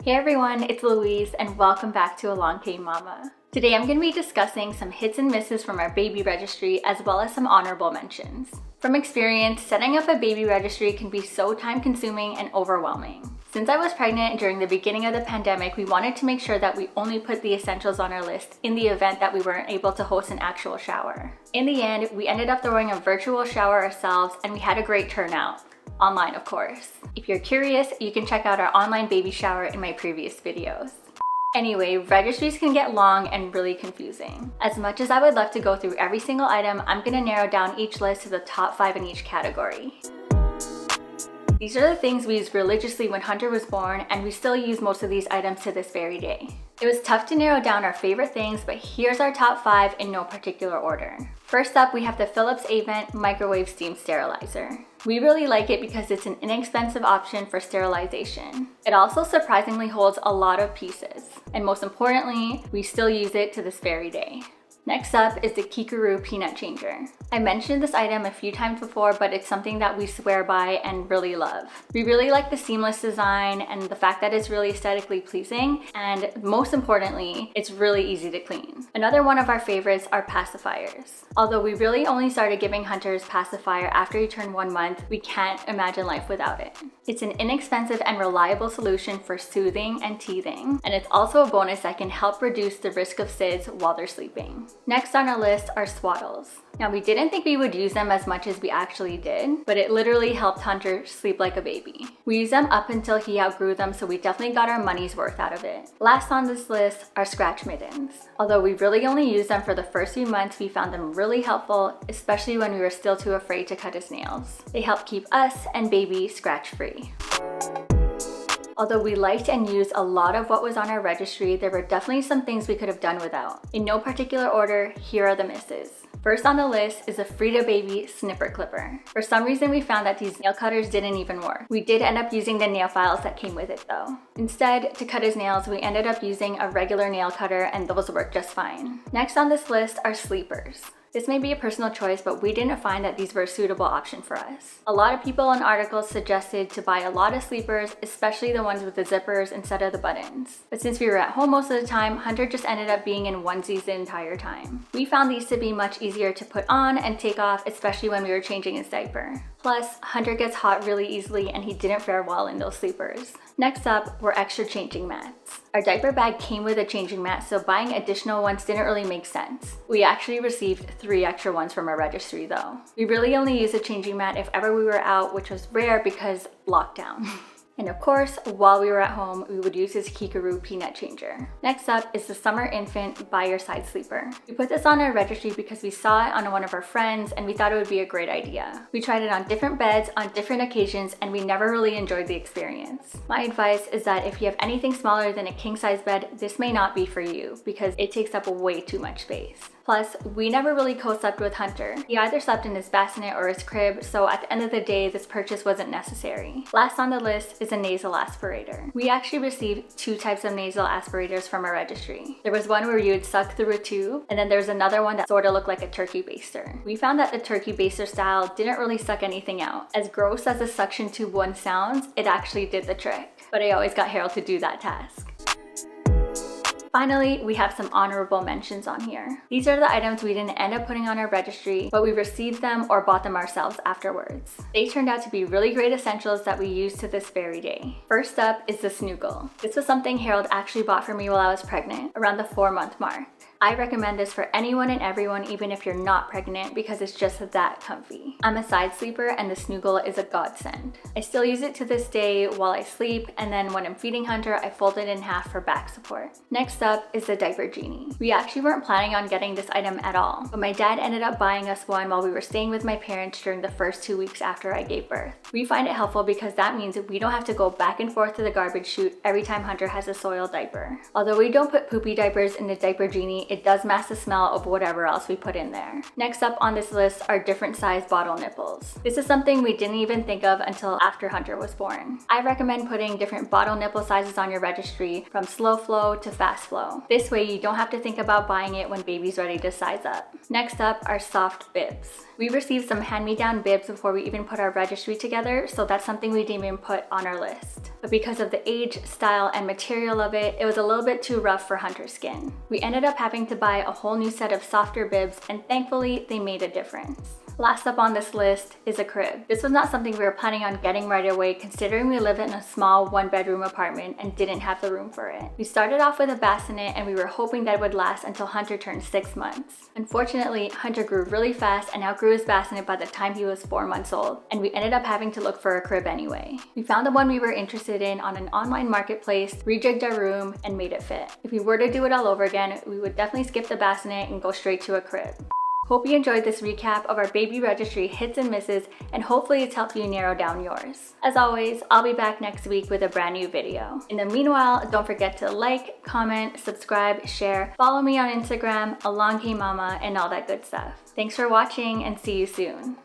Hey everyone, it's Louise and welcome back to Along Came Mama. Today I'm going to be discussing some hits and misses from our baby registry as well as some honorable mentions. From experience, setting up a baby registry can be so time consuming and overwhelming. Since I was pregnant during the beginning of the pandemic, we wanted to make sure that we only put the essentials on our list in the event that we weren't able to host an actual shower. In the end, we ended up throwing a virtual shower ourselves and we had a great turnout. Online, of course. If you're curious, you can check out our online baby shower in my previous videos. Anyway, registries can get long and really confusing. As much as I would love to go through every single item, I'm gonna narrow down each list to the top 5 in each category. These are the things we used religiously when Hunter was born, and we still use most of these items to this very day. It was tough to narrow down our favorite things, but here's our top 5 in no particular order. First up, we have the Philips Avent Microwave Steam Sterilizer. We really like it because it's an inexpensive option for sterilization. It also surprisingly holds a lot of pieces. And most importantly, we still use it to this very day. Next up is the Kikaroo Peanut Changer. I mentioned this item a few times before, but it's something that we swear by and really love. We really like the seamless design and the fact that it's really aesthetically pleasing, and most importantly, it's really easy to clean. Another one of our favorites are pacifiers. Although we really only started giving Hunter his pacifier after he turned 1 month, we can't imagine life without it. It's an inexpensive and reliable solution for soothing and teething, and it's also a bonus that can help reduce the risk of SIDS while they're sleeping. Next on our list are swaddles. Now, we didn't think we would use them as much as we actually did, but it literally helped Hunter sleep like a baby. We used them up until he outgrew them, so we definitely got our money's worth out of it. Last on this list are scratch mittens. Although we really only used them for the first few months, we found them really helpful, especially when we were still too afraid to cut his nails. They help keep us and baby scratch-free. Although we liked and used a lot of what was on our registry, there were definitely some things we could have done without. In no particular order, here are the misses. First on the list is the Frida Baby Snipper Clipper. For some reason, we found that these nail cutters didn't even work. We did end up using the nail files that came with it though. Instead, to cut his nails, we ended up using a regular nail cutter and those worked just fine. Next on this list are sleepers. This may be a personal choice, but we didn't find that these were a suitable option for us. A lot of people in articles suggested to buy a lot of sleepers, especially the ones with the zippers instead of the buttons. But since we were at home most of the time, Hunter just ended up being in onesies the entire time. We found these to be much easier to put on and take off, especially when we were changing his diaper. Plus, Hunter gets hot really easily and he didn't fare well in those sleepers. Next up were extra changing mats. Our diaper bag came with a changing mat, so buying additional ones didn't really make sense. We actually received 3 extra ones from our registry though. We really only used a changing mat if ever we were out, which was rare because lockdown. And of course, while we were at home, we would use this Kikaroo Peanut Changer. Next up is the Summer Infant By Your Side Sleeper. We put this on our registry because we saw it on one of our friends and we thought it would be a great idea. We tried it on different beds on different occasions and we never really enjoyed the experience. My advice is that if you have anything smaller than a king-size bed, this may not be for you because it takes up way too much space. Plus, we never really co-slept with Hunter. He either slept in his bassinet or his crib, so at the end of the day, this purchase wasn't necessary. Last on the list is a nasal aspirator. We actually received 2 types of nasal aspirators from our registry. There was one where you would suck through a tube, and then there's another one that sort of looked like a turkey baster. We found that the turkey baster style didn't really suck anything out. As gross as the suction tube one sounds, it actually did the trick. But I always got Harold to do that task. Finally, we have some honorable mentions on here. These are the items we didn't end up putting on our registry, but we received them or bought them ourselves afterwards. They turned out to be really great essentials that we use to this very day. First up is the Snuggle. This was something Harold actually bought for me while I was pregnant, around the 4-month mark. I recommend this for anyone and everyone, even if you're not pregnant, because it's just that comfy. I'm a side sleeper and the Snuggle is a godsend. I still use it to this day while I sleep, and then when I'm feeding Hunter, I fold it in half for back support. Next up is the Diaper Genie. We actually weren't planning on getting this item at all, but my dad ended up buying us one while we were staying with my parents during the first 2 weeks after I gave birth. We find it helpful because that means we don't have to go back and forth to the garbage chute every time Hunter has a soiled diaper. Although we don't put poopy diapers in the Diaper Genie, it does mask the smell of whatever else we put in there. Next up on this list are different size bottle nipples. This is something we didn't even think of until after Hunter was born. I recommend putting different bottle nipple sizes on your registry from slow flow to fast flow. This way you don't have to think about buying it when baby's ready to size up. Next up are soft bibs. We received some hand-me-down bibs before we even put our registry together, so that's something we didn't even put on our list. But because of the age, style, and material of it, it was a little bit too rough for Hunter's skin. We ended up having to buy a whole new set of softer bibs, and thankfully they made a difference. Last up on this list is a crib. This was not something we were planning on getting right away, considering we live in a small one-bedroom apartment and didn't have the room for it. We started off with a bassinet and we were hoping that it would last until Hunter turned 6 months. Unfortunately, Hunter grew really fast and outgrew his bassinet by the time he was 4 months old, and we ended up having to look for a crib anyway. We found the one we were interested in on an online marketplace, rejigged our room, and made it fit. If we were to do it all over again, we would definitely skip the bassinet and go straight to a crib. Hope you enjoyed this recap of our baby registry hits and misses, and hopefully it's helped you narrow down yours. As always, I'll be back next week with a brand new video. In the meanwhile, don't forget to like, comment, subscribe, share, follow me on Instagram, AlongCameMama, and all that good stuff. Thanks for watching and see you soon.